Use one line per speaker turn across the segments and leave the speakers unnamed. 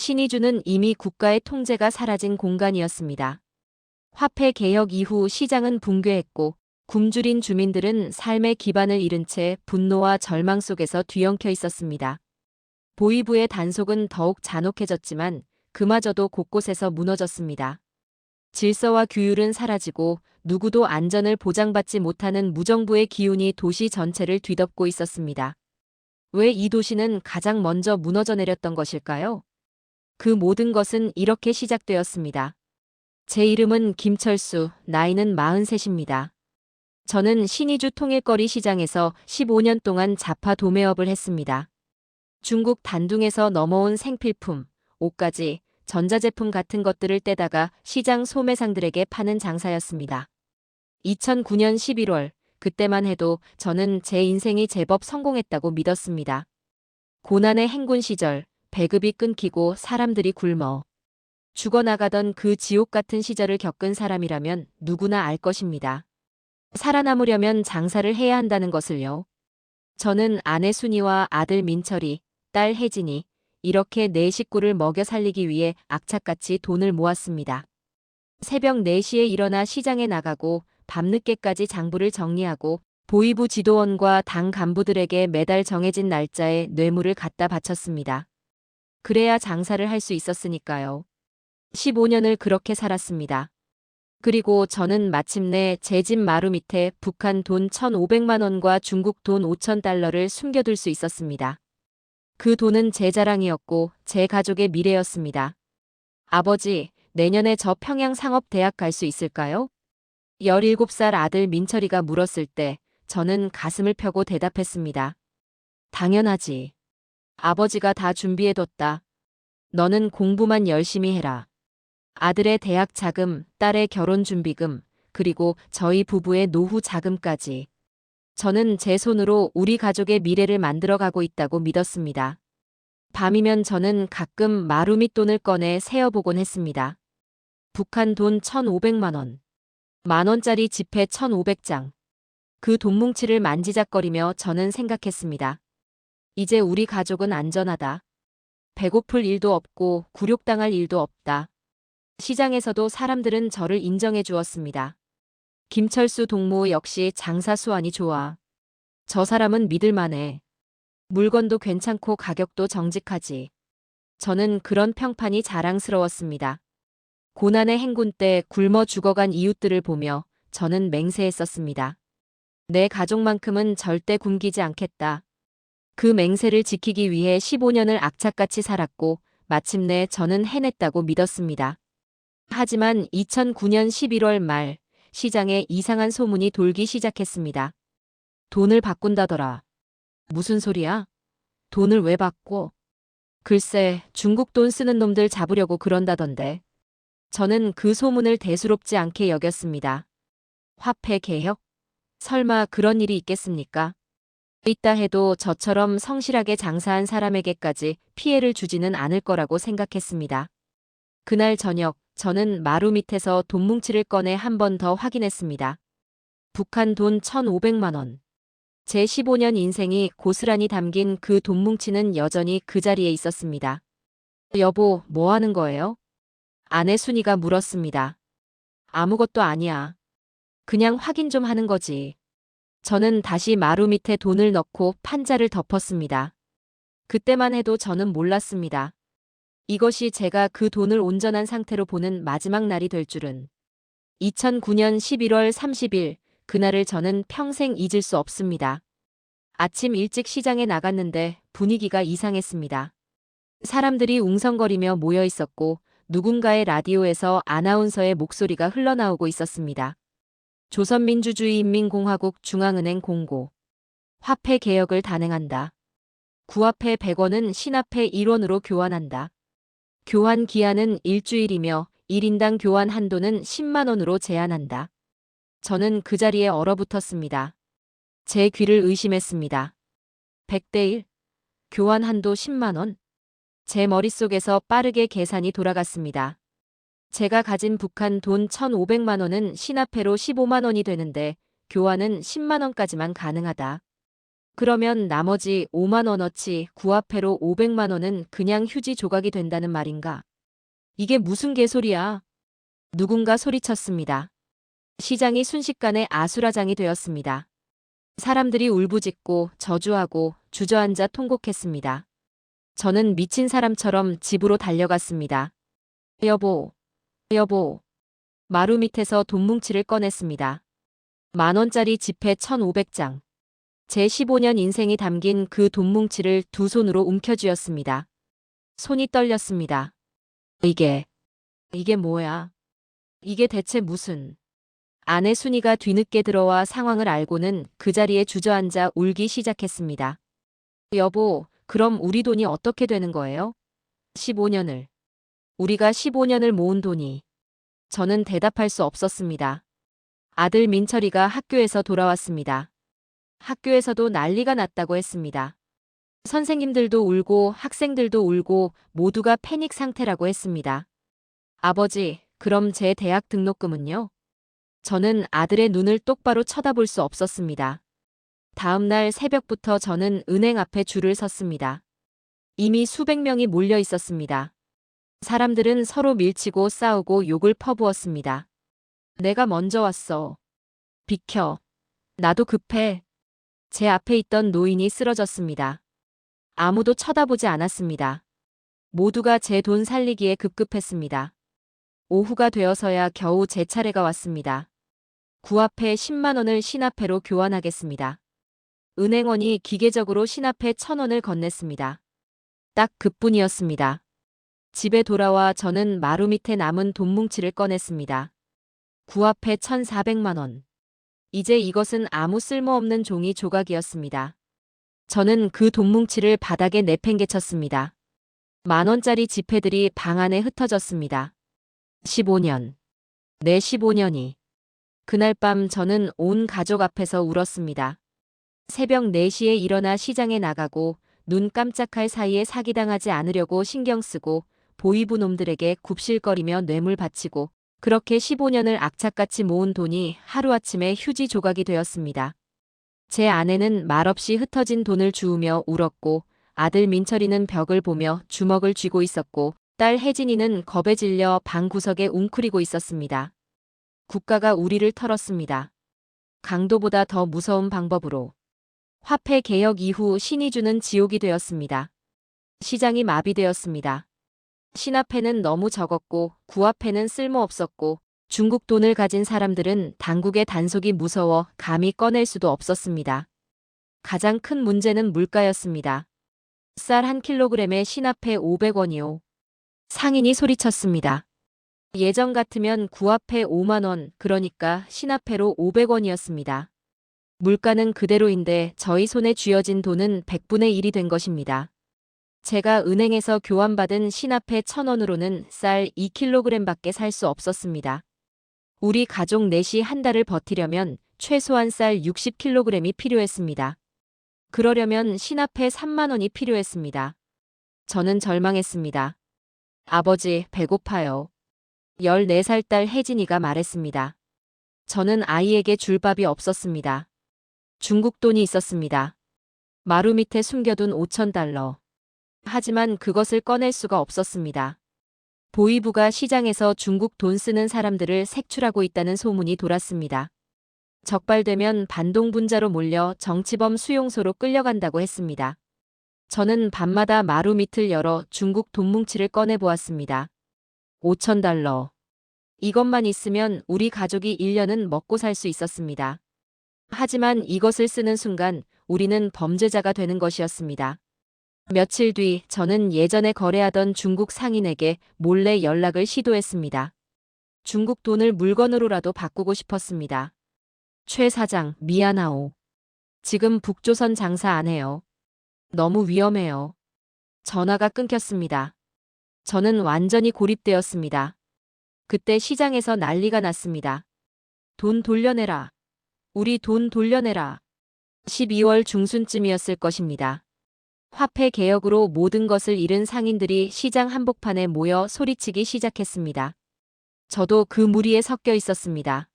신의주는 이미 국가의 통제가 사라진 공간이었습니다. 화폐 개혁 이후 시장은 붕괴했고 굶주린 주민들은 삶의 기반을 잃은 채 분노와 절망 속에서 뒤엉켜 있었습니다. 보위부의 단속은 더욱 잔혹해졌지만 그마저도 곳곳에서 무너졌습니다. 질서와 규율은 사라지고 누구도 안전을 보장받지 못하는 무정부의 기운이 도시 전체를 뒤덮고 있었습니다. 왜 이 도시는 가장 먼저 무너져 내렸던 것일까요? 그 모든 것은 이렇게 시작되었습니다. 제 이름은 김철수, 나이는 43입니다. 저는 신의주 통일거리 시장에서 15년 동안 자파 도매업을 했습니다. 중국 단둥에서 넘어온 생필품, 옷가지, 전자제품 같은 것들을 떼다가 시장 소매상들에게 파는 장사였습니다. 2009년 11월, 그때만 해도 저는 제 인생이 제법 성공했다고 믿었습니다. 고난의 행군 시절, 배급이 끊기고 사람들이 굶어 죽어나가던 그 지옥 같은 시절을 겪은 사람이라면 누구나 알 것입니다. 살아남으려면 장사를 해야 한다는 것을요. 저는 아내 순이와 아들 민철이, 딸 혜진이 이렇게 네 식구를 먹여 살리기 위해 악착같이 돈을 모았습니다. 새벽 4시에 일어나 시장에 나가고 밤늦게까지 장부를 정리하고 보위부 지도원과 당 간부들에게 매달 정해진 날짜에 뇌물을 갖다 바쳤습니다. 그래야 장사를 할 수 있었으니까요. 15년을 그렇게 살았습니다. 그리고 저는 마침내 제 집 마루 밑에 북한 돈 1,500만 원과 중국 돈 5,000달러를 숨겨둘 수 있었습니다. 그 돈은 제 자랑이었고 제 가족의 미래였습니다. 아버지, 내년에 저 평양 상업대학 갈 수 있을까요? 17살 아들 민철이가 물었을 때 저는 가슴을 펴고 대답했습니다. 당연하지. 아버지가 다 준비해뒀다. 너는 공부만 열심히 해라. 아들의 대학 자금, 딸의 결혼 준비금, 그리고 저희 부부의 노후 자금까지. 저는 제 손으로 우리 가족의 미래를 만들어가고 있다고 믿었습니다. 밤이면 저는 가끔 마루 밑 돈을 꺼내 세어보곤 했습니다. 북한 돈 1,500만 원. 만원짜리 지폐 1,500장. 그 돈뭉치를 만지작거리며 저는 생각했습니다. 이제 우리 가족은 안전하다. 배고플 일도 없고 굴욕당할 일도 없다. 시장에서도 사람들은 저를 인정해 주었습니다. 김철수 동무 역시 장사 수완이 좋아. 저 사람은 믿을만해. 물건도 괜찮고 가격도 정직하지. 저는 그런 평판이 자랑스러웠습니다. 고난의 행군 때 굶어 죽어간 이웃들을 보며 저는 맹세했었습니다. 내 가족만큼은 절대 굶기지 않겠다. 그 맹세를 지키기 위해 15년을 악착같이 살았고 마침내 저는 해냈다고 믿었습니다. 하지만 2009년 11월 말 시장에 이상한 소문이 돌기 시작했습니다. 돈을 바꾼다더라. 무슨 소리야? 돈을 왜 바꿔? 글쎄, 중국 돈 쓰는 놈들 잡으려고 그런다던데. 저는 그 소문을 대수롭지 않게 여겼습니다. 화폐 개혁? 설마 그런 일이 있겠습니까? 있다 해도 저처럼 성실하게 장사한 사람에게까지 피해를 주지는 않을 거라고 생각했습니다. 그날 저녁, 저는 마루 밑에서 돈뭉치를 꺼내 한 번 더 확인했습니다. 북한 돈 1,500만 원. 제 15년 인생이 고스란히 담긴 그 돈뭉치는 여전히 그 자리에 있었습니다. 여보, 뭐 하는 거예요? 아내 순이가 물었습니다. 아무것도 아니야. 그냥 확인 좀 하는 거지. 저는 다시 마루 밑에 돈을 넣고 판자를 덮었습니다. 그때만 해도 저는 몰랐습니다. 이것이 제가 그 돈을 온전한 상태로 보는 마지막 날이 될 줄은. 2009년 11월 30일, 그날을 저는 평생 잊을 수 없습니다. 아침 일찍 시장에 나갔는데 분위기가 이상했습니다. 사람들이 웅성거리며 모여 있었고 누군가의 라디오에서 아나운서의 목소리가 흘러나오고 있었습니다. 조선민주주의인민공화국 중앙은행 공고. 화폐 개혁을 단행한다. 구화폐 100원은 신화폐 1원으로 교환한다. 교환 기한은 일주일이며 1인당 교환 한도는 10만 원으로 제한한다. 저는 그 자리에 얼어붙었습니다. 제 귀를 의심했습니다. 100대 1? 교환 한도 10만 원? 제 머릿속에서 빠르게 계산이 돌아갔습니다. 제가 가진 북한 돈 1,500만 원은 신화폐로 15만 원이 되는데 교환은 10만 원까지만 가능하다. 그러면 나머지 5만 원어치 구화폐로 500만 원은 그냥 휴지 조각이 된다는 말인가? 이게 무슨 개소리야? 누군가 소리쳤습니다. 시장이 순식간에 아수라장이 되었습니다. 사람들이 울부짖고 저주하고 주저앉아 통곡했습니다. 저는 미친 사람처럼 집으로 달려갔습니다. 여보, 여보. 마루 밑에서 돈뭉치를 꺼냈습니다. 10,000원짜리 지폐 1,500장. 제 15년 인생이 담긴 그 돈뭉치를 두 손으로 움켜쥐었습니다. 손이 떨렸습니다. 이게 뭐야? 이게 대체 무슨... 아내 순이가 뒤늦게 들어와 상황을 알고는 그 자리에 주저앉아 울기 시작했습니다. 여보, 그럼 우리 돈이 어떻게 되는 거예요? 15년을. 우리가 15년을 모은 돈이. 저는 대답할 수 없었습니다. 아들 민철이가 학교에서 돌아왔습니다. 학교에서도 난리가 났다고 했습니다. 선생님들도 울고 학생들도 울고 모두가 패닉 상태라고 했습니다. 아버지, 그럼 제 대학 등록금은요? 저는 아들의 눈을 똑바로 쳐다볼 수 없었습니다. 다음 날 새벽부터 저는 은행 앞에 줄을 섰습니다. 이미 수백 명이 몰려 있었습니다. 사람들은 서로 밀치고 싸우고 욕을 퍼부었습니다. 내가 먼저 왔어. 비켜. 나도 급해. 제 앞에 있던 노인이 쓰러졌습니다. 아무도 쳐다보지 않았습니다. 모두가 제 돈 살리기에 급급했습니다. 오후가 되어서야 겨우 제 차례가 왔습니다. 구화폐 10만 원을 신화폐로 교환하겠습니다. 은행원이 기계적으로 신화폐 1,000원을 건넸습니다. 딱 그뿐이었습니다. 집에 돌아와 저는 마루 밑에 남은 돈뭉치를 꺼냈습니다. 구화폐 1,400만 원. 이제 이것은 아무 쓸모없는 종이 조각이었습니다. 저는 그 돈뭉치를 바닥에 내팽개쳤습니다. 10,000원짜리 지폐들이 방 안에 흩어졌습니다. 15년. 내 15년이. 그날 밤 저는 온 가족 앞에서 울었습니다. 새벽 4시에 일어나 시장에 나가고 눈 깜짝할 사이에 사기당하지 않으려고 신경 쓰고 보이부 놈들에게 굽실거리며 뇌물 바치고 그렇게 15년을 악착같이 모은 돈이 하루아침에 휴지 조각이 되었습니다. 제 아내는 말없이 흩어진 돈을 주우며 울었고 아들 민철이는 벽을 보며 주먹을 쥐고 있었고 딸 혜진이는 겁에 질려 방 구석에 웅크리고 있었습니다. 국가가 우리를 털었습니다. 강도보다 더 무서운 방법으로. 화폐 개혁 이후 신이 주는 지옥이 되었습니다. 시장이 마비되었습니다. 신화폐는 너무 적었고 구화폐는 쓸모없었고 중국 돈을 가진 사람들은 당국의 단속이 무서워 감히 꺼낼 수도 없었습니다. 가장 큰 문제는 물가였습니다. 쌀 1kg에 신화폐 500원이요. 상인이 소리쳤습니다. 예전 같으면 구화폐 5만 원, 그러니까 신화폐로 500원이었습니다. 물가는 그대로인데 저희 손에 쥐어진 돈은 100분의 1이 된 것입니다. 제가 은행에서 교환받은 신화폐 1,000원으로는 쌀 2kg밖에 살 수 없었습니다. 우리 가족 넷이 한 달을 버티려면 최소한 쌀 60kg이 필요했습니다. 그러려면 신화폐 3만 원이 필요했습니다. 저는 절망했습니다. 아버지, 배고파요. 14살 딸 혜진이가 말했습니다. 저는 아이에게 줄 밥이 없었습니다. 중국 돈이 있었습니다. 마루 밑에 숨겨둔 5,000달러. 하지만 그것을 꺼낼 수가 없었습니다. 보이부가 시장에서 중국 돈 쓰는 사람들을 색출하고 있다는 소문이 돌았습니다. 적발되면 반동분자로 몰려 정치범 수용소로 끌려간다고 했습니다. 저는 밤마다 마루 밑을 열어 중국 돈뭉치를 꺼내보았습니다. 5,000달러. 이것만 있으면 우리 가족이 1년은 먹고 살 수 있었습니다. 하지만 이것을 쓰는 순간 우리는 범죄자가 되는 것이었습니다. 며칠 뒤 저는 예전에 거래하던 중국 상인에게 몰래 연락을 시도했습니다. 중국 돈을 물건으로라도 바꾸고 싶었습니다. 최 사장, 미안하오. 지금 북조선 장사 안 해요. 너무 위험해요. 전화가 끊겼습니다. 저는 완전히 고립되었습니다. 그때 시장에서 난리가 났습니다. 돈 돌려내라. 우리 돈 돌려내라. 12월 중순쯤이었을 것입니다. 화폐 개혁으로 모든 것을 잃은 상인들이 시장 한복판에 모여 소리치기 시작했습니다. 저도 그 무리에 섞여 있었습니다.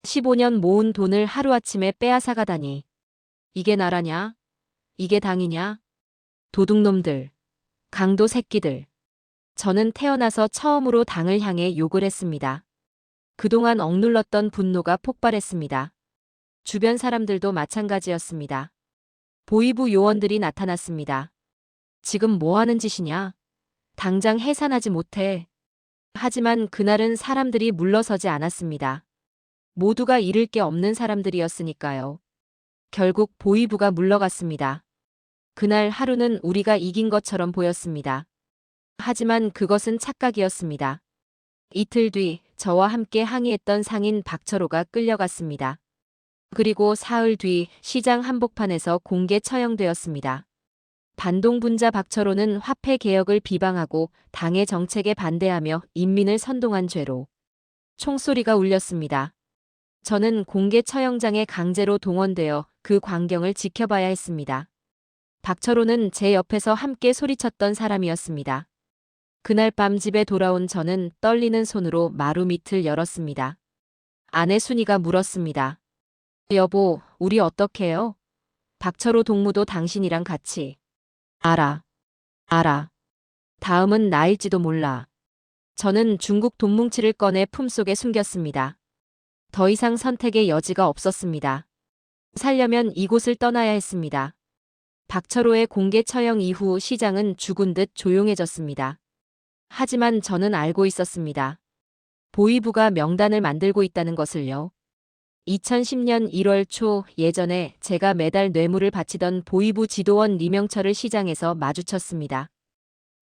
15년 모은 돈을 하루아침에 빼앗아가다니. 이게 나라냐? 이게 당이냐? 도둑놈들, 강도 새끼들. 저는 태어나서 처음으로 당을 향해 욕을 했습니다. 그동안 억눌렀던 분노가 폭발했습니다. 주변 사람들도 마찬가지였습니다. 보이부 요원들이 나타났습니다. 지금 뭐 하는 짓이냐? 당장 해산하지 못해. 하지만 그날은 사람들이 물러서지 않았습니다. 모두가 잃을 게 없는 사람들이었으니까요. 결국 보이부가 물러갔습니다. 그날 하루는 우리가 이긴 것처럼 보였습니다. 하지만 그것은 착각이었습니다. 이틀 뒤 저와 함께 항의했던 상인 박철호가 끌려갔습니다. 그리고 사흘 뒤 시장 한복판에서 공개 처형되었습니다. 반동분자 박철호는 화폐 개혁을 비방하고 당의 정책에 반대하며 인민을 선동한 죄로 총소리가 울렸습니다. 저는 공개 처형장에 강제로 동원되어 그 광경을 지켜봐야 했습니다. 박철호는 제 옆에서 함께 소리쳤던 사람이었습니다. 그날 밤 집에 돌아온 저는 떨리는 손으로 마루 밑을 열었습니다. 아내 순이가 물었습니다. 여보, 우리 어떡해요? 박철호 동무도 당신이랑 같이. 알아. 다음은 나일지도 몰라. 저는 중국 돈뭉치를 꺼내 품속에 숨겼습니다. 더 이상 선택의 여지가 없었습니다. 살려면 이곳을 떠나야 했습니다. 박철호의 공개 처형 이후 시장은 죽은 듯 조용해졌습니다. 하지만 저는 알고 있었습니다. 보이부가 명단을 만들고 있다는 것을요. 2010년 1월 초 예전에 제가 매달 뇌물을 바치던 보이부 지도원 리명철을 시장에서 마주쳤습니다.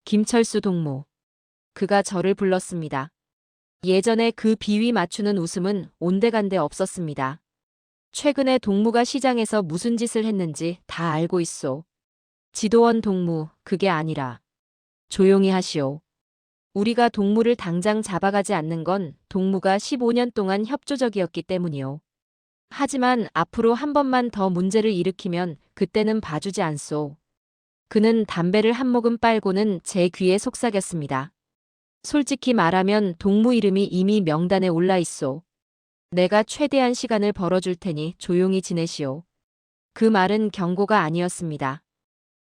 김철수 동무. 그가 저를 불렀습니다. 예전에 그 비위 맞추는 웃음은 온데간데 없었습니다. 최근에 동무가 시장에서 무슨 짓을 했는지 다 알고 있소. 지도원 동무, 그게 아니라. 조용히 하시오. 우리가 동무를 당장 잡아가지 않는 건 동무가 15년 동안 협조적이었기 때문이오. 하지만 앞으로 한 번만 더 문제를 일으키면 그때는 봐주지 않소. 그는 담배를 한 모금 빨고는 제 귀에 속삭였습니다. 솔직히 말하면 동무 이름이 이미 명단에 올라 있소. 내가 최대한 시간을 벌어줄 테니 조용히 지내시오. 그 말은 경고가 아니었습니다.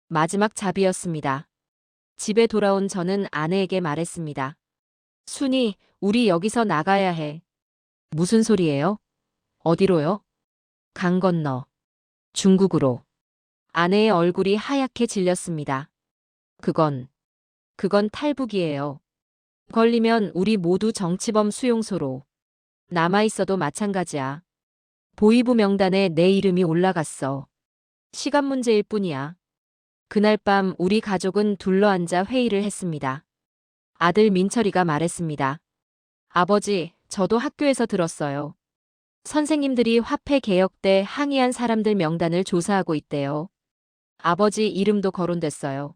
마지막 잡이었습니다. 집에 돌아온 저는 아내에게 말했습니다. 순이, 우리 여기서 나가야 해. 무슨 소리예요? 어디로요? 강 건너. 중국으로. 아내의 얼굴이 하얗게 질렸습니다. 그건 탈북이에요. 걸리면 우리 모두 정치범 수용소로. 남아있어도 마찬가지야. 보이부 명단에 내 이름이 올라갔어. 시간 문제일 뿐이야. 그날 밤 우리 가족은 둘러앉아 회의를 했습니다. 아들 민철이가 말했습니다. 아버지, 저도 학교에서 들었어요. 선생님들이 화폐 개혁 때 항의한 사람들 명단을 조사하고 있대요. 아버지 이름도 거론됐어요.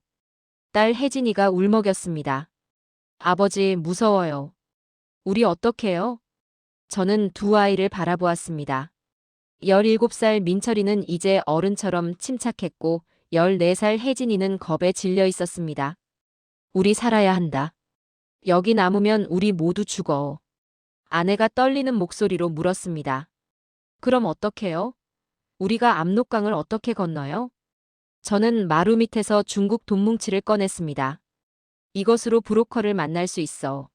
딸 혜진이가 울먹였습니다. 아버지, 무서워요. 우리 어떡해요? 저는 두 아이를 바라보았습니다. 17살 민철이는 이제 어른처럼 침착했고 14살 혜진이는 겁에 질려 있었습니다. 우리 살아야 한다. 여기 남으면 우리 모두 죽어. 아내가 떨리는 목소리로 물었습니다. 그럼 어떡해요? 우리가 압록강을 어떻게 건너요? 저는 마루 밑에서 중국 돈뭉치를 꺼냈습니다. 이것으로 브로커를 만날 수 있어.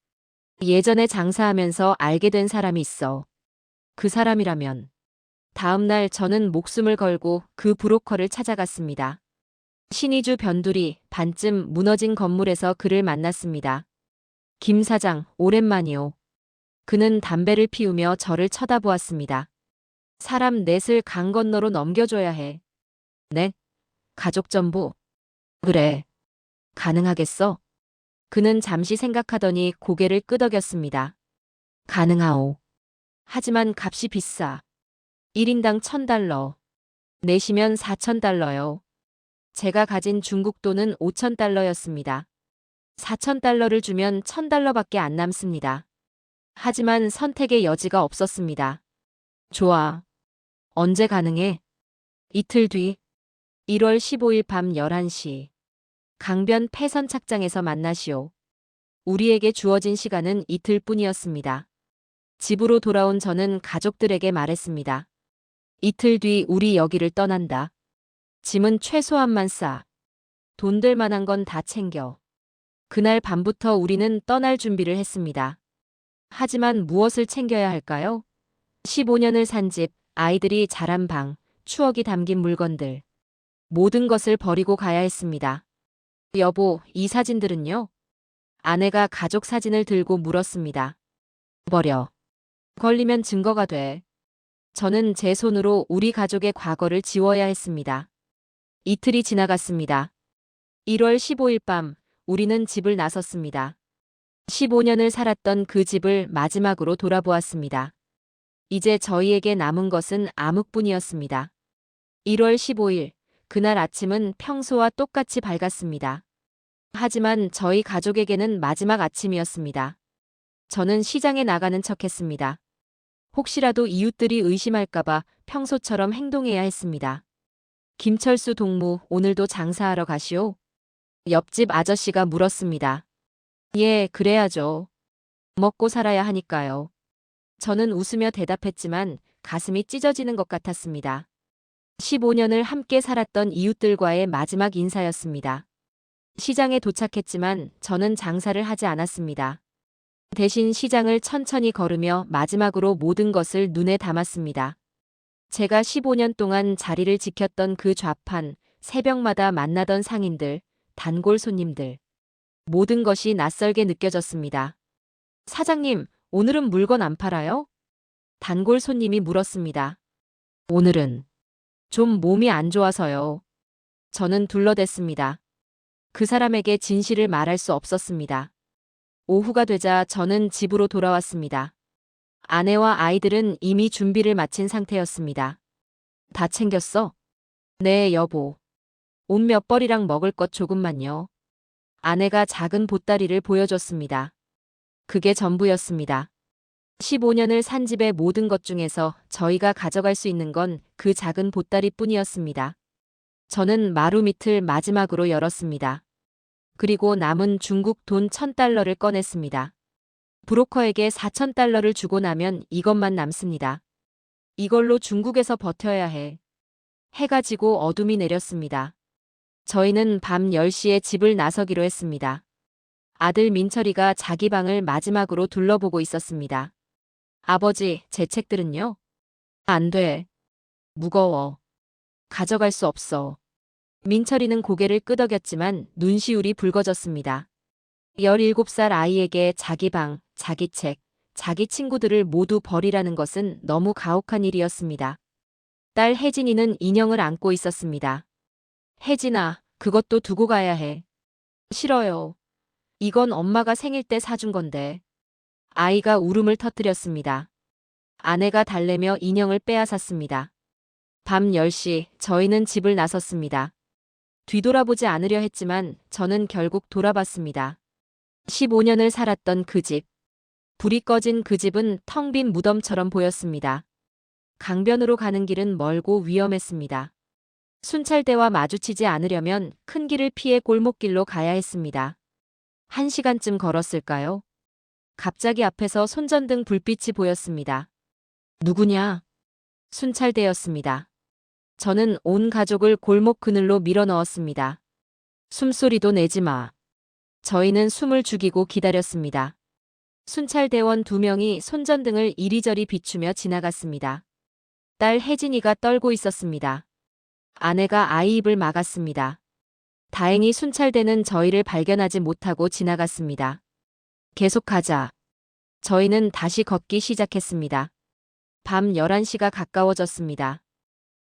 예전에 장사하면서 알게 된 사람이 있어. 그 사람이라면. 다음 날 저는 목숨을 걸고 그 브로커를 찾아갔습니다. 신의주 변두리 반쯤 무너진 건물에서 그를 만났습니다. 김 사장, 오랜만이오. 그는 담배를 피우며 저를 쳐다보았습니다. 사람 넷을 강 건너로 넘겨줘야 해. 넷? 가족 전부? 그래. 가능하겠어? 그는 잠시 생각하더니 고개를 끄덕였습니다. 가능하오. 하지만 값이 비싸. 1인당 $1,000. 내시면 $4,000요. 제가 가진 중국 돈은 $5,000였습니다. $4,000를 주면 $1,000밖에 안 남습니다. 하지만 선택의 여지가 없었습니다. 좋아. 언제 가능해? 이틀 뒤 1월 15일 밤 11시. 강변 폐선 착장에서 만나시오. 우리에게 주어진 시간은 이틀뿐이었습니다. 집으로 돌아온 저는 가족들에게 말했습니다. 이틀 뒤 우리 여기를 떠난다. 짐은 최소한만 싸. 돈 될 만한 건 다 챙겨. 그날 밤부터 우리는 떠날 준비를 했습니다. 하지만 무엇을 챙겨야 할까요? 15년을 산 집, 아이들이 자란 방, 추억이 담긴 물건들. 모든 것을 버리고 가야 했습니다. 여보, 이 사진들은요? 아내가 가족 사진을 들고 물었습니다. 버려. 걸리면 증거가 돼. 저는 제 손으로 우리 가족의 과거를 지워야 했습니다. 이틀이 지나갔습니다. 1월 15일 밤, 우리는 집을 나섰습니다. 15년을 살았던 그 집을 마지막으로 돌아보았습니다. 이제 저희에게 남은 것은 암흑뿐이었습니다. 1월 15일, 그날 아침은 평소와 똑같이 밝았습니다. 하지만 저희 가족에게는 마지막 아침이었습니다. 저는 시장에 나가는 척했습니다. 혹시라도 이웃들이 의심할까봐 평소처럼 행동해야 했습니다. 김철수 동무, 오늘도 장사하러 가시오? 옆집 아저씨가 물었습니다. 예, 그래야죠. 먹고 살아야 하니까요. 저는 웃으며 대답했지만 가슴이 찢어지는 것 같았습니다. 15년을 함께 살았던 이웃들과의 마지막 인사였습니다. 시장에 도착했지만 저는 장사를 하지 않았습니다. 대신 시장을 천천히 걸으며 마지막으로 모든 것을 눈에 담았습니다. 제가 15년 동안 자리를 지켰던 그 좌판, 새벽마다 만나던 상인들, 단골 손님들. 모든 것이 낯설게 느껴졌습니다. 사장님, 오늘은 물건 안 팔아요? 단골 손님이 물었습니다. 오늘은 좀 몸이 안 좋아서요. 저는 둘러댔습니다. 그 사람에게 진실을 말할 수 없었습니다. 오후가 되자 저는 집으로 돌아왔습니다. 아내와 아이들은 이미 준비를 마친 상태였습니다. 다 챙겼어? 네, 여보. 옷 몇 벌이랑 먹을 것 조금만요. 아내가 작은 보따리를 보여줬습니다. 그게 전부였습니다. 15년을 산 집의 모든 것 중에서 저희가 가져갈 수 있는 건 그 작은 보따리뿐이었습니다. 저는 마루 밑을 마지막으로 열었습니다. 그리고 남은 중국 돈 1,000달러를 꺼냈습니다. 브로커에게 4,000달러를 주고 나면 이것만 남습니다. 이걸로 중국에서 버텨야 해. 해가 지고 어둠이 내렸습니다. 저희는 밤 10시에 집을 나서기로 했습니다. 아들 민철이가 자기 방을 마지막으로 둘러보고 있었습니다. 아버지, 제 책들은요? 안 돼. 무거워. 가져갈 수 없어. 민철이는 고개를 끄덕였지만 눈시울이 붉어졌습니다. 17살 아이에게 자기 방, 자기 책, 자기 친구들을 모두 버리라는 것은 너무 가혹한 일이었습니다. 딸 혜진이는 인형을 안고 있었습니다. 혜진아, 그것도 두고 가야 해. 싫어요. 이건 엄마가 생일 때 사준 건데. 아이가 울음을 터뜨렸습니다. 아내가 달래며 인형을 빼앗았습니다. 밤 10시 저희는 집을 나섰습니다. 뒤돌아보지 않으려 했지만 저는 결국 돌아봤습니다. 15년을 살았던 그 집. 불이 꺼진 그 집은 텅 빈 무덤처럼 보였습니다. 강변으로 가는 길은 멀고 위험했습니다. 순찰대와 마주치지 않으려면 큰 길을 피해 골목길로 가야 했습니다. 1시간쯤 걸었을까요? 갑자기 앞에서 손전등 불빛이 보였습니다. 누구냐? 순찰대였습니다. 저는 온 가족을 골목 그늘로 밀어 넣었습니다. 숨소리도 내지 마. 저희는 숨을 죽이고 기다렸습니다. 순찰대원 2명이 손전등을 이리저리 비추며 지나갔습니다. 딸 혜진이가 떨고 있었습니다. 아내가 아이 입을 막았습니다. 다행히 순찰대는 저희를 발견하지 못하고 지나갔습니다. 계속 가자. 저희는 다시 걷기 시작했습니다. 밤 11시가 가까워졌습니다.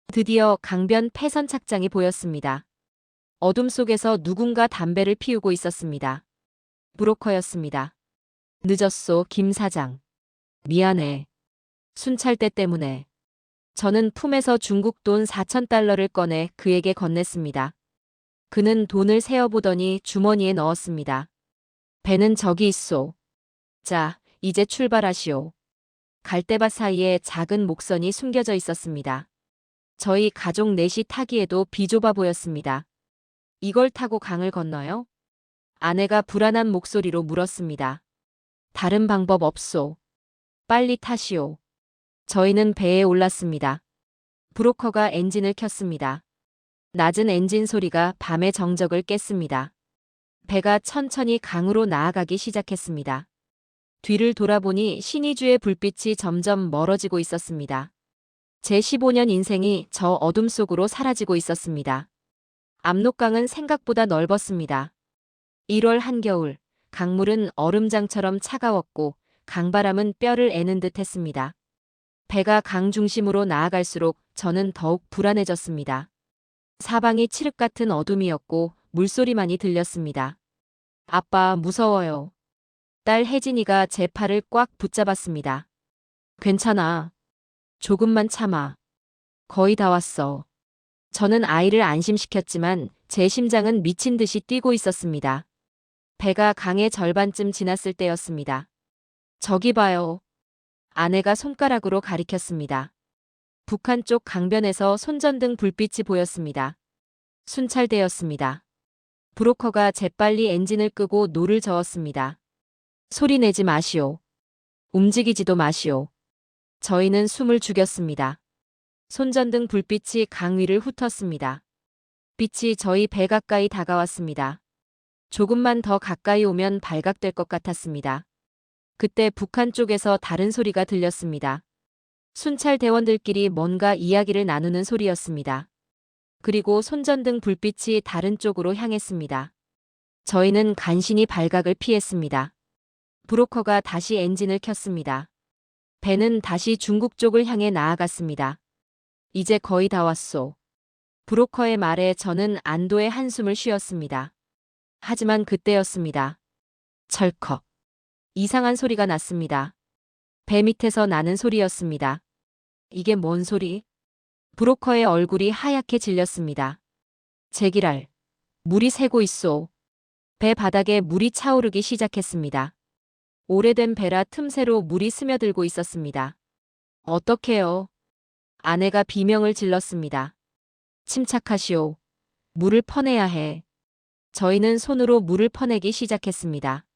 드디어 강변 폐선 착장이 보였습니다. 어둠 속에서 누군가 담배를 피우고 있었습니다. 브로커였습니다. 늦었소, 김 사장. 미안해. 순찰대 때문에. 저는 품에서 중국 돈 4,000달러를 꺼내 그에게 건넸습니다. 그는 돈을 세어보더니 주머니에 넣었습니다. 배는 저기 있소. 자, 이제 출발하시오. 갈대밭 사이에 작은 목선이 숨겨져 있었습니다. 저희 가족 넷이 타기에도 비좁아 보였습니다. 이걸 타고 강을 건너요? 아내가 불안한 목소리로 물었습니다. 다른 방법 없소. 빨리 타시오. 저희는 배에 올랐습니다. 브로커가 엔진을 켰습니다. 낮은 엔진 소리가 밤의 정적을 깼습니다. 배가 천천히 강으로 나아가기 시작했습니다. 뒤를 돌아보니 신의주의 불빛이 점점 멀어지고 있었습니다. 제 15년 인생이 저 어둠 속으로 사라지고 있었습니다. 압록강은 생각보다 넓었습니다. 1월 한겨울, 강물은 얼음장처럼 차가웠고 강바람은 뼈를 애는 듯 했습니다. 배가 강 중심으로 나아갈수록 저는 더욱 불안해졌습니다. 사방이 칠흑 같은 어둠이었고 물소리만이 들렸습니다. 아빠, 무서워요. 딸 혜진이가 제 팔을 꽉 붙잡았습니다. 괜찮아. 조금만 참아. 거의 다 왔어. 저는 아이를 안심시켰지만 제 심장은 미친 듯이 뛰고 있었습니다. 배가 강의 절반쯤 지났을 때였습니다. 저기 봐요. 아내가 손가락으로 가리켰습니다. 북한 쪽 강변에서 손전등 불빛이 보였습니다. 순찰대였습니다. 브로커가 재빨리 엔진을 끄고 노를 저었습니다. 소리 내지 마시오. 움직이지도 마시오. 저희는 숨을 죽였습니다. 손전등 불빛이 강 위를 훑었습니다. 빛이 저희 배 가까이 다가왔습니다. 조금만 더 가까이 오면 발각될 것 같았습니다. 그때 북한 쪽에서 다른 소리가 들렸습니다. 순찰 대원들끼리 뭔가 이야기를 나누는 소리였습니다. 그리고 손전등 불빛이 다른 쪽으로 향했습니다. 저희는 간신히 발각을 피했습니다. 브로커가 다시 엔진을 켰습니다. 배는 다시 중국 쪽을 향해 나아갔습니다. 이제 거의 다 왔소. 브로커의 말에 저는 안도의 한숨을 쉬었습니다. 하지만 그때였습니다. 철컥. 이상한 소리가 났습니다. 배 밑에서 나는 소리였습니다. 이게 뭔 소리? 브로커의 얼굴이 하얗게 질렸습니다. 제기랄. 물이 새고 있소. 배 바닥에 물이 차오르기 시작했습니다. 오래된 배라 틈새로 물이 스며들고 있었습니다. 어떡해요? 아내가 비명을 질렀습니다. 침착하시오. 물을 퍼내야 해. 저희는 손으로 물을 퍼내기 시작했습니다.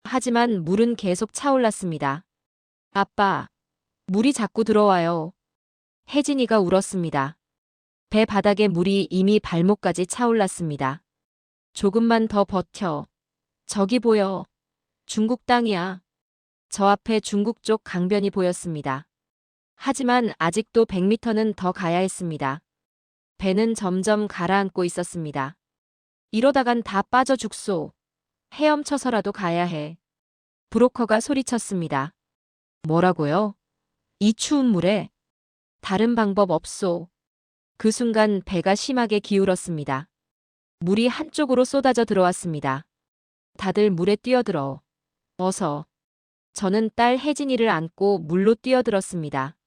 하지만 물은 계속 차올랐습니다. 아빠, 물이 자꾸 들어와요. 혜진이가 울었습니다. 배 바닥에 물이 이미 발목까지 차올랐습니다. 조금만 더 버텨. 저기 보여. 중국 땅이야. 저 앞에 중국 쪽 강변이 보였습니다. 하지만 아직도 100m는 더 가야 했습니다. 배는 점점 가라앉고 있었습니다. 이러다간 다 빠져 죽소. 헤엄쳐서라도 가야 해. 브로커가 소리쳤습니다. 뭐라고요? 이 추운 물에? 다른 방법 없소. 그 순간 배가 심하게 기울었습니다. 물이 한쪽으로 쏟아져 들어왔습니다. 다들 물에 뛰어들어. 어서. 저는 딸 혜진이를 안고 물로 뛰어들었습니다.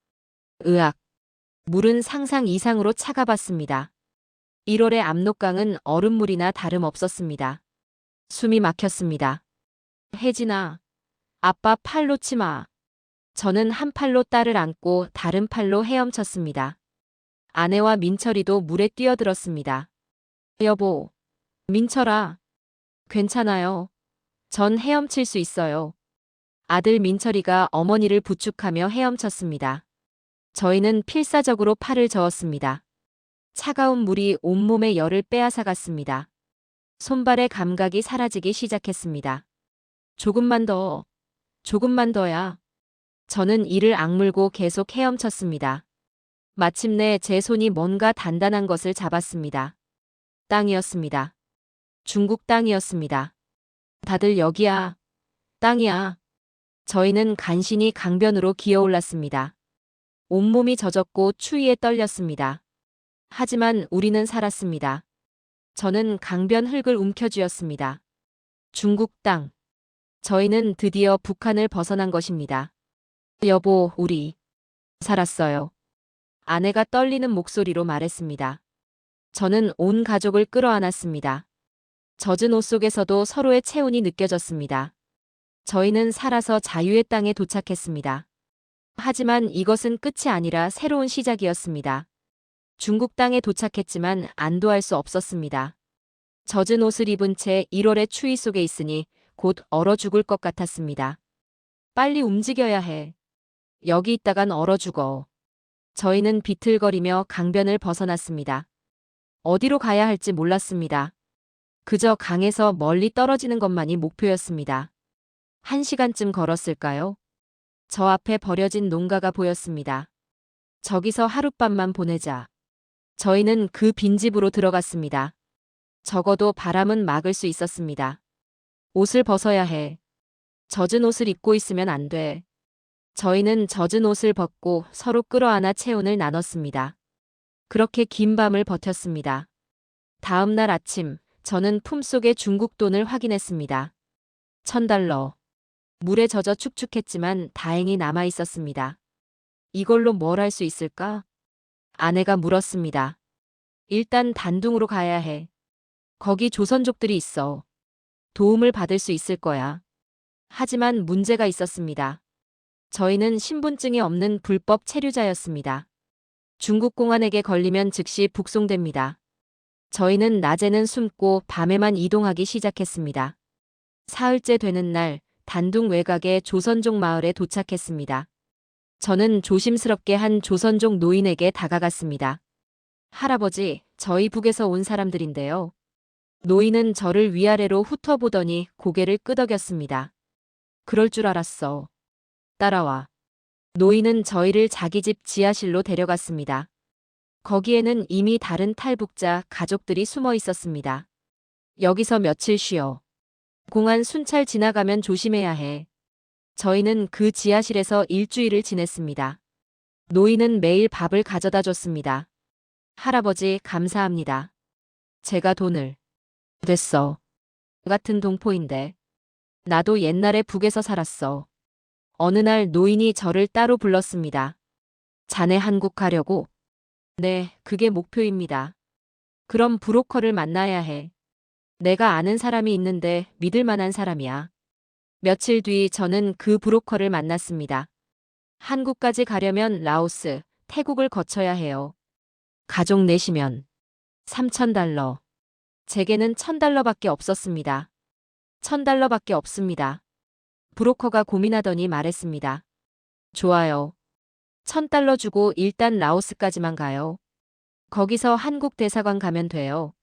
으악. 물은 상상 이상으로 차가봤습니다. 1월의 압록강은 얼음물이나 다름없었습니다. 숨이 막혔습니다. 혜진아. 아빠 팔 놓지 마. 저는 한 팔로 딸을 안고 다른 팔로 헤엄쳤습니다. 아내와 민철이도 물에 뛰어들었습니다. 여보. 민철아. 괜찮아요. 전 헤엄칠 수 있어요. 아들 민철이가 어머니를 부축하며 헤엄쳤습니다. 저희는 필사적으로 팔을 저었습니다. 차가운 물이 온몸의 열을 빼앗아갔습니다. 손발의 감각이 사라지기 시작했습니다. 조금만 더. 조금만 더야. 저는 이를 악물고 계속 헤엄쳤습니다. 마침내 제 손이 뭔가 단단한 것을 잡았습니다. 땅이었습니다. 중국 땅이었습니다. 다들 여기야. 땅이야. 저희는 간신히 강변으로 기어올랐습니다. 온몸이 젖었고 추위에 떨렸습니다. 하지만 우리는 살았습니다. 저는 강변 흙을 움켜쥐었습니다. 중국 땅. 저희는 드디어 북한을 벗어난 것입니다. 여보, 우리 살았어요. 아내가 떨리는 목소리로 말했습니다. 저는 온 가족을 끌어안았습니다. 젖은 옷 속에서도 서로의 체온이 느껴졌습니다. 저희는 살아서 자유의 땅에 도착했습니다. 하지만 이것은 끝이 아니라 새로운 시작이었습니다. 중국 땅에 도착했지만 안도할 수 없었습니다. 젖은 옷을 입은 채 1월의 추위 속에 있으니 곧 얼어 죽을 것 같았습니다. 빨리 움직여야 해. 여기 있다간 얼어 죽어. 저희는 비틀거리며 강변을 벗어났습니다. 어디로 가야 할지 몰랐습니다. 그저 강에서 멀리 떨어지는 것만이 목표였습니다. 1시간쯤 걸었을까요? 저 앞에 버려진 농가가 보였습니다. 저기서 하룻밤만 보내자. 저희는 그 빈집으로 들어갔습니다. 적어도 바람은 막을 수 있었습니다. 옷을 벗어야 해. 젖은 옷을 입고 있으면 안 돼. 저희는 젖은 옷을 벗고 서로 끌어안아 체온을 나눴습니다. 그렇게 긴 밤을 버텼습니다. 다음 날 아침, 저는 품속의 중국 돈을 확인했습니다. 1,000달러. 물에 젖어 축축했지만 다행히 남아 있었습니다. 이걸로 뭘 할 수 있을까? 아내가 물었습니다. 일단 단둥으로 가야 해. 거기 조선족들이 있어. 도움을 받을 수 있을 거야. 하지만 문제가 있었습니다. 저희는 신분증이 없는 불법 체류자였습니다. 중국 공안에게 걸리면 즉시 북송됩니다. 저희는 낮에는 숨고 밤에만 이동하기 시작했습니다. 사흘째 되는 날, 단둥 외곽의 조선족 마을에 도착했습니다. 저는 조심스럽게 한 조선족 노인에게 다가갔습니다. 할아버지, 저희 북에서 온 사람들인데요. 노인은 저를 위아래로 훑어보더니 고개를 끄덕였습니다. 그럴 줄 알았어. 따라와. 노인은 저희를 자기 집 지하실로 데려갔습니다. 거기에는 이미 다른 탈북자 가족들이 숨어 있었습니다. 여기서 며칠 쉬어. 공안 순찰 지나가면 조심해야 해. 저희는 그 지하실에서 일주일을 지냈습니다. 노인은 매일 밥을 가져다 줬습니다. 할아버지, 감사합니다. 제가 돈을. 됐어. 같은 동포인데. 나도 옛날에 북에서 살았어. 어느 날 노인이 저를 따로 불렀습니다. 자네 한국 가려고? 네, 그게 목표입니다. 그럼 브로커를 만나야 해. 내가 아는 사람이 있는데 믿을 만한 사람이야. 며칠 뒤 저는 그 브로커를 만났습니다. 한국까지 가려면 라오스, 태국을 거쳐야 해요. 가족 내시면 3,000달러. 제게는 1,000달러밖에 없었습니다. 1,000달러밖에 없습니다. 브로커가 고민하더니 말했습니다. 좋아요. 1,000달러 주고 일단 라오스까지만 가요. 거기서 한국 대사관 가면 돼요.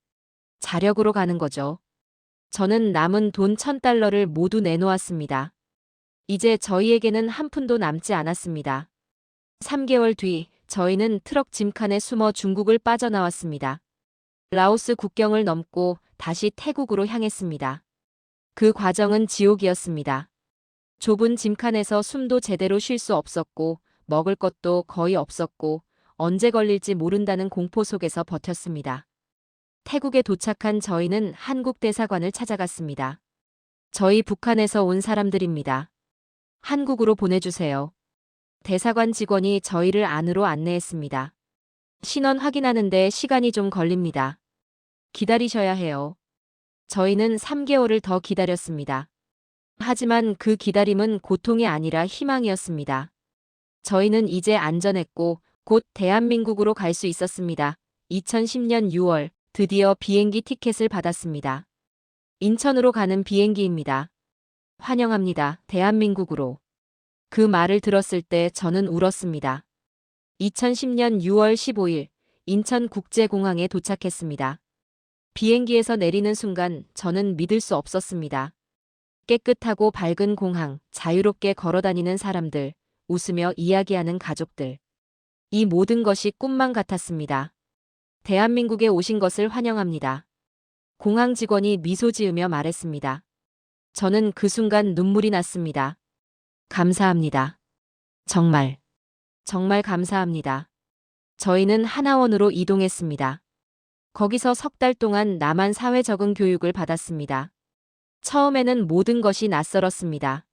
자력으로 가는 거죠. 저는 남은 돈 1,000달러를 모두 내놓았습니다. 이제 저희에게는 한 푼도 남지 않았습니다. 3개월 뒤 저희는 트럭 짐칸에 숨어 중국을 빠져나왔습니다. 라오스 국경을 넘고 다시 태국으로 향했습니다. 그 과정은 지옥이었습니다. 좁은 짐칸에서 숨도 제대로 쉴 수 없었고 먹을 것도 거의 없었고 언제 걸릴지 모른다는 공포 속에서 버텼습니다. 태국에 도착한 저희는 한국 대사관을 찾아갔습니다. 저희 북한에서 온 사람들입니다. 한국으로 보내주세요. 대사관 직원이 저희를 안으로 안내했습니다. 신원 확인하는데 시간이 좀 걸립니다. 기다리셔야 해요. 저희는 3개월을 더 기다렸습니다. 하지만 그 기다림은 고통이 아니라 희망이었습니다. 저희는 이제 안전했고 곧 대한민국으로 갈 수 있었습니다. 2010년 6월 드디어 비행기 티켓을 받았습니다. 인천으로 가는 비행기입니다. 환영합니다. 대한민국으로. 그 말을 들었을 때 저는 울었습니다. 2010년 6월 15일 인천국제공항에 도착했습니다. 비행기에서 내리는 순간 저는 믿을 수 없었습니다. 깨끗하고 밝은 공항, 자유롭게 걸어다니는 사람들, 웃으며 이야기하는 가족들. 이 모든 것이 꿈만 같았습니다. 대한민국에 오신 것을 환영합니다. 공항 직원이 미소 지으며 말했습니다. 저는 그 순간 눈물이 났습니다. 감사합니다. 정말, 정말 감사합니다. 저희는 하나원으로 이동했습니다. 거기서 3달 동안 남한 사회 적응 교육을 받았습니다. 처음에는 모든 것이 낯설었습니다.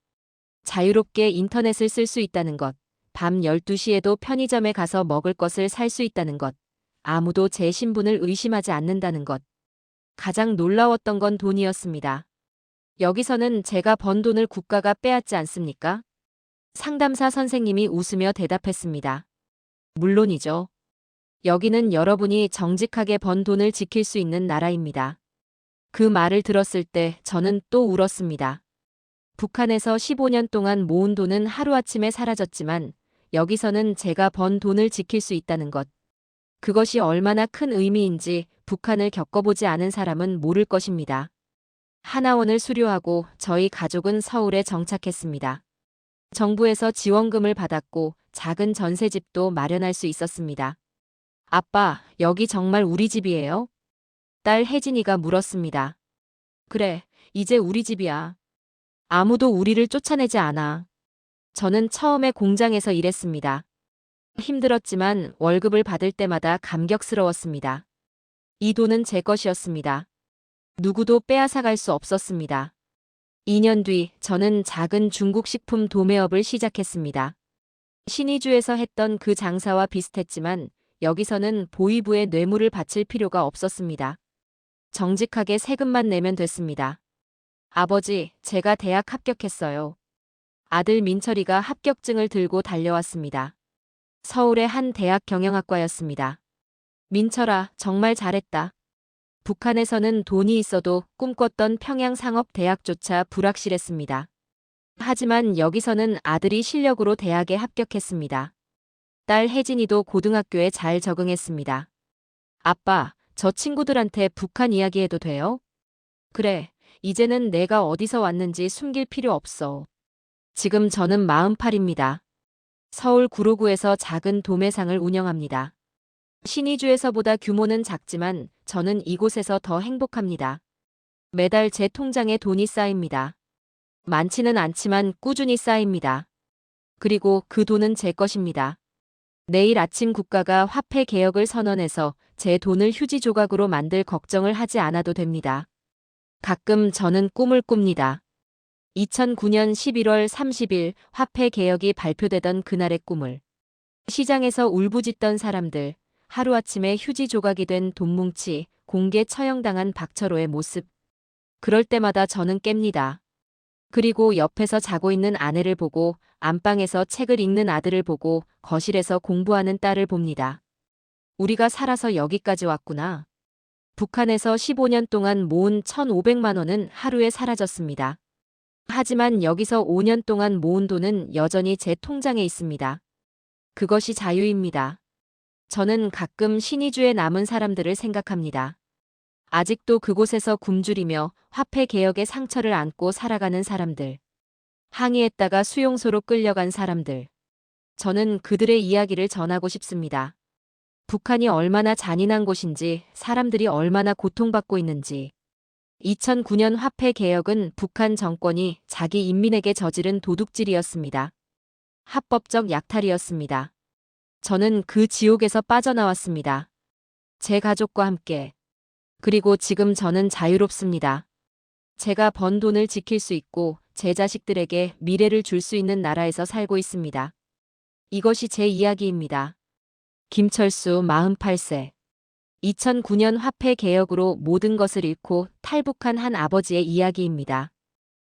자유롭게 인터넷을 쓸 수 있다는 것, 밤 12시에도 편의점에 가서 먹을 것을 살 수 있다는 것, 아무도 제 신분을 의심하지 않는다는 것. 가장 놀라웠던 건 돈이었습니다. 여기서는 제가 번 돈을 국가가 빼앗지 않습니까? 상담사 선생님이 웃으며 대답했습니다. 물론이죠. 여기는 여러분이 정직하게 번 돈을 지킬 수 있는 나라입니다. 그 말을 들었을 때 저는 또 울었습니다. 북한에서 15년 동안 모은 돈은 하루아침에 사라졌지만 여기서는 제가 번 돈을 지킬 수 있다는 것. 그것이 얼마나 큰 의미인지 북한을 겪어보지 않은 사람은 모를 것입니다. 하나원을 수료하고 저희 가족은 서울에 정착했습니다. 정부에서 지원금을 받았고 작은 전셋집도 마련할 수 있었습니다. 아빠, 여기 정말 우리 집이에요? 딸 혜진이가 물었습니다. 그래, 이제 우리 집이야. 아무도 우리를 쫓아내지 않아. 저는 처음에 공장에서 일했습니다. 힘들었지만 월급을 받을 때마다 감격스러웠습니다. 이 돈은 제 것이었습니다. 누구도 빼앗아갈 수 없었습니다. 2년 뒤 저는 작은 중국 식품 도매업을 시작했습니다. 신의주에서 했던 그 장사와 비슷했지만 여기서는 보위부에 뇌물을 바칠 필요가 없었습니다. 정직하게 세금만 내면 됐습니다. 아버지, 제가 대학 합격했어요. 아들 민철이가 합격증을 들고 달려왔습니다. 서울의 한 대학 경영학과였습니다. 민철아, 정말 잘했다. 북한에서는 돈이 있어도 꿈꿨던 평양상업대학조차 불확실했습니다. 하지만 여기서는 아들이 실력으로 대학에 합격했습니다. 딸 혜진이도 고등학교에 잘 적응했습니다. 아빠, 저 친구들한테 북한 이야기해도 돼요? 그래, 이제는 내가 어디서 왔는지 숨길 필요 없어. 지금 저는 48입니다. 서울 구로구에서 작은 도매상을 운영합니다. 신의주에서보다 규모는 작지만 저는 이곳에서 더 행복합니다. 매달 제 통장에 돈이 쌓입니다. 많지는 않지만 꾸준히 쌓입니다. 그리고 그 돈은 제 것입니다. 내일 아침 국가가 화폐 개혁을 선언해서 제 돈을 휴지 조각으로 만들 걱정을 하지 않아도 됩니다. 가끔 저는 꿈을 꿉니다. 2009년 11월 30일 화폐 개혁이 발표되던 그날의 꿈을. 시장에서 울부짖던 사람들, 하루아침에 휴지 조각이 된 돈뭉치, 공개 처형당한 박철호의 모습. 그럴 때마다 저는 깹니다. 그리고 옆에서 자고 있는 아내를 보고, 안방에서 책을 읽는 아들을 보고, 거실에서 공부하는 딸을 봅니다. 우리가 살아서 여기까지 왔구나. 북한에서 15년 동안 모은 1,500만 원은 하루에 사라졌습니다. 하지만 여기서 5년 동안 모은 돈은 여전히 제 통장에 있습니다. 그것이 자유입니다. 저는 가끔 신의주에 남은 사람들을 생각합니다. 아직도 그곳에서 굶주리며 화폐 개혁의 상처를 안고 살아가는 사람들. 항의했다가 수용소로 끌려간 사람들. 저는 그들의 이야기를 전하고 싶습니다. 북한이 얼마나 잔인한 곳인지, 사람들이 얼마나 고통받고 있는지. 2009년 화폐 개혁은 북한 정권이 자기 인민에게 저지른 도둑질이었습니다. 합법적 약탈이었습니다. 저는 그 지옥에서 빠져나왔습니다. 제 가족과 함께. 그리고 지금 저는 자유롭습니다. 제가 번 돈을 지킬 수 있고 제 자식들에게 미래를 줄 수 있는 나라에서 살고 있습니다. 이것이 제 이야기입니다. 김철수 48세. 2009년 화폐 개혁으로 모든 것을 잃고 탈북한 한 아버지의 이야기입니다.